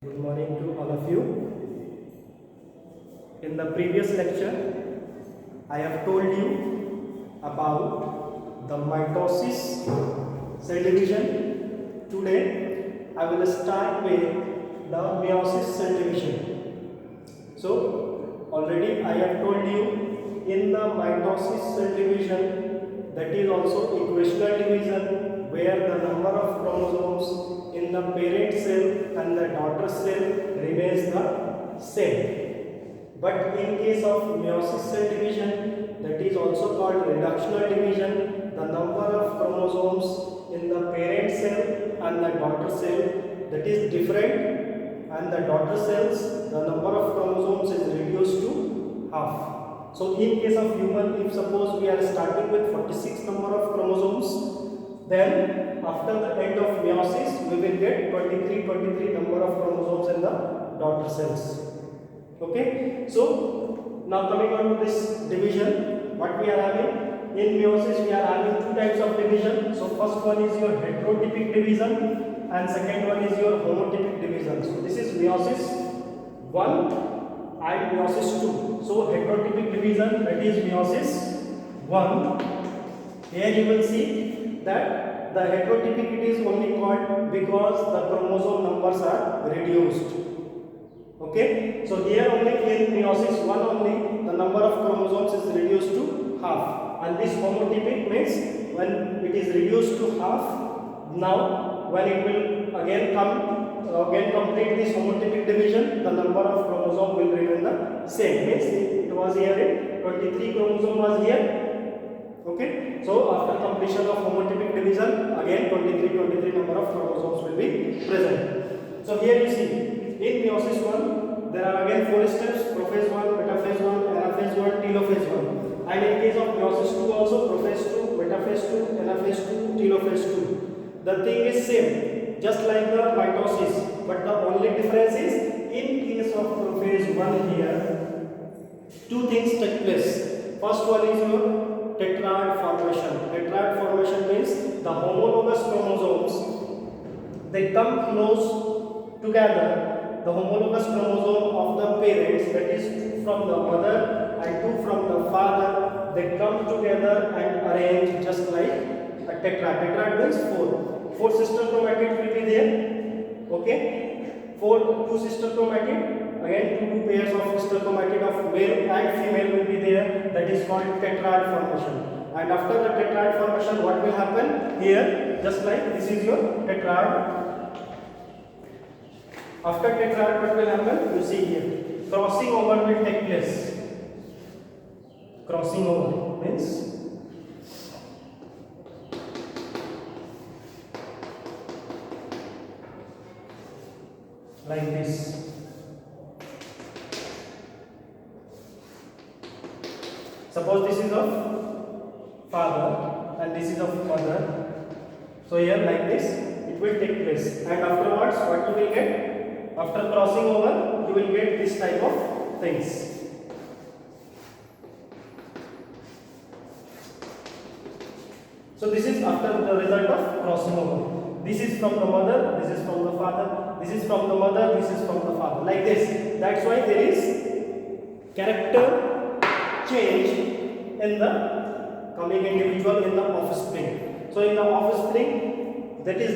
Good morning to all of you. In the previous lecture, I have told you about the mitosis cell division. Today, I will start with the meiosis cell division. So, already I have told you in the mitosis cell division, that is also equational division, where the number of chromosomes in the parent cell and the daughter cell remains the same. But in case of meiosis cell division, that is also called reductional division, the number of chromosomes in the parent cell and the daughter cell, that is different, and the daughter cells, the number of chromosomes is reduced to half. So in case of human, if suppose we are starting with 46 number of chromosomes, then after the end of meiosis we will get 23 number of chromosomes in the daughter cells. Okay, so now coming on to this division, what we are having in meiosis, we are having two types of division. So first one is your heterotypic division and second one is your homotypic division. So this is meiosis 1 and meiosis 2. So heterotypic division, that is meiosis 1. Here you will see that the heterotypic it is only called because the chromosome numbers are reduced. Okay, so here only in meiosis 1 only the number of chromosomes is reduced to half, and this homotypic means when it is reduced to half, now when it will again complete this homotypic division, the number of chromosome will remain the same. Means it was here in 23 chromosome was here. Okay, so after completion of homotypic division, again 23 number of chromosomes will be present. So here you see in meiosis 1 there are again 4 steps: prophase 1, metaphase 1, anaphase 1, telophase 1. And in case of meiosis 2 also prophase 2, metaphase 2, anaphase 2, telophase 2. The thing is same, just like the mitosis, but the only difference is in case of prophase 1 here, two things take place. First one is your tetrad formation. Tetrad formation means the homologous chromosomes, they come close together. The homologous chromosome of the parents, that is 2 from the mother and 2 from the father, they come together and arrange just like a tetrad. Tetrad means 4. 4 sister chromatids will be there. Okay, 2 sister chromatids, again 2 pairs of sister chromatid of male and female will be there. That is called tetrad formation. And after the tetrad formation, what will happen here? Just like this is your tetrad. After tetrad, what will happen? You see here, crossing over will take place. Crossing over means like this. Suppose this is of father and this is of mother. So here like this it will take place, and afterwards what you will get? After crossing over, you will get this type of things. So this is after the result of crossing over. This is from the mother, this is from the father, this is from the mother, this is from the father. Like this. That's why there is character change in the coming individual in the offspring. So in the offspring, that is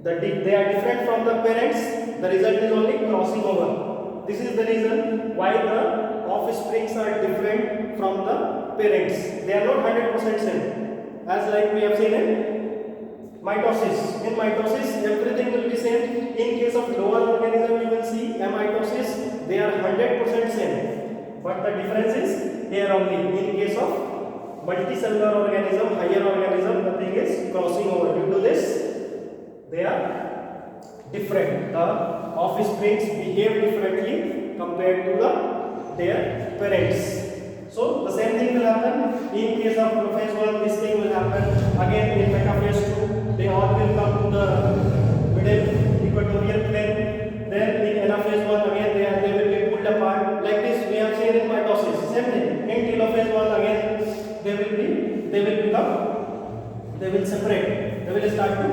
they are different from the parents. The result is only crossing over. This is the reason why the offsprings are different from the parents. They are not 100% same. As like we have seen in mitosis. In mitosis, everything will be same. In case of lower organism, you will see amitosis, they are 100% same. But the difference is here only. In case of multicellular organism, higher organism, the thing is crossing over. Due to this, they are different. The offsprings behave differently compared to their parents. So the same thing will happen in case of prophase 1. This thing will happen again in metaphase 2. They all will come to the middle equatorial plane. Then in anaphase 1 again they will be pulled apart. Like this we have seen in mitosis. Same thing. In telophase 1 again they will separate. They will start to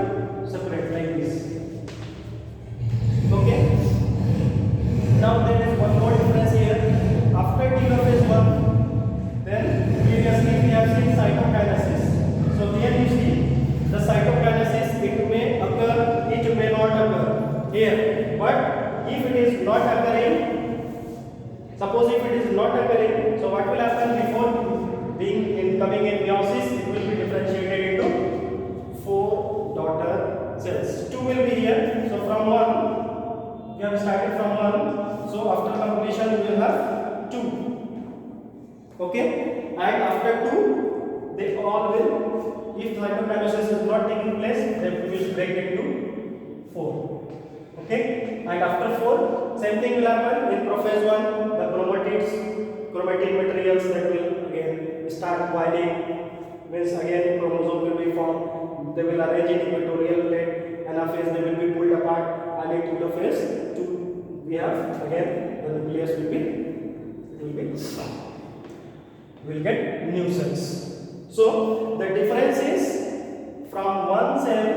separate like this. Okay. differentiate. But if it is not occurring, suppose if it is not occurring, so what will happen before coming in meiosis? It will be differentiated into 4 daughter cells. 2 will be here. So from 1, we have started from 1. So after completion, we will have 2. Okay, and after 2, they all will, if cytokinesis is not taking place, they will break into 4. Okay, and after 4, same thing will happen in prophase 1. The chromatin materials that will again start binding, means again chromosome will be formed. They will arrange in equatorial plate, anaphase they will be pulled apart, and in telophase 2 we have again the nucleus will get new cells. So the difference is from 1 cell,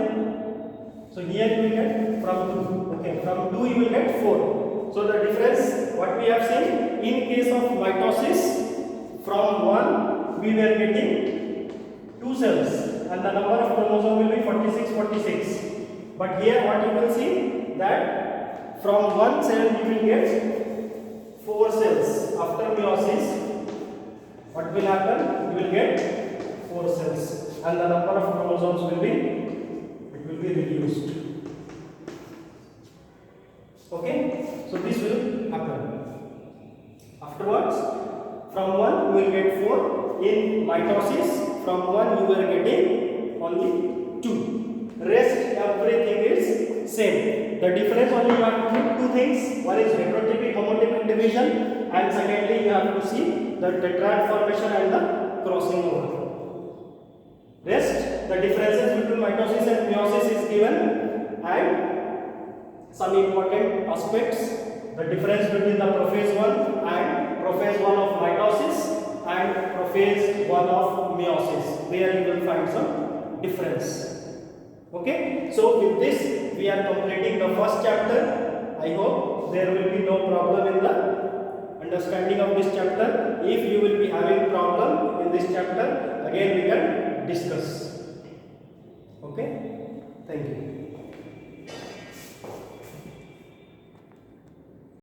so here you will get from 2, okay, from 2 you will get 4. So the difference, what we have seen, in case of mitosis, from 1 we were getting 2 cells and the number of chromosome will be 46. But here what you will see, that from 1 cell you will get 4 cells. After meiosis, what will happen? You will get 4 cells and the number of chromosomes will be reduced. Okay, so this will happen. Afterwards, from 1 you will get 4. In mitosis, from 1 you are getting only 2. Rest everything is same. The difference only you have to do 2 things. One is heterotrophic homotrophic division, and secondly you have to see the tetrad formation and the crossing over. Rest, the differences between mitosis and meiosis is given, and some important aspects, the difference between the prophase 1 and prophase 1 of mitosis and prophase 1 of meiosis. There you will find some difference. Okay, so with this we are completing the first chapter. I hope there will be no problem in the understanding of this chapter. If you will be having problem in this chapter, again we can discuss. Okay, thank you.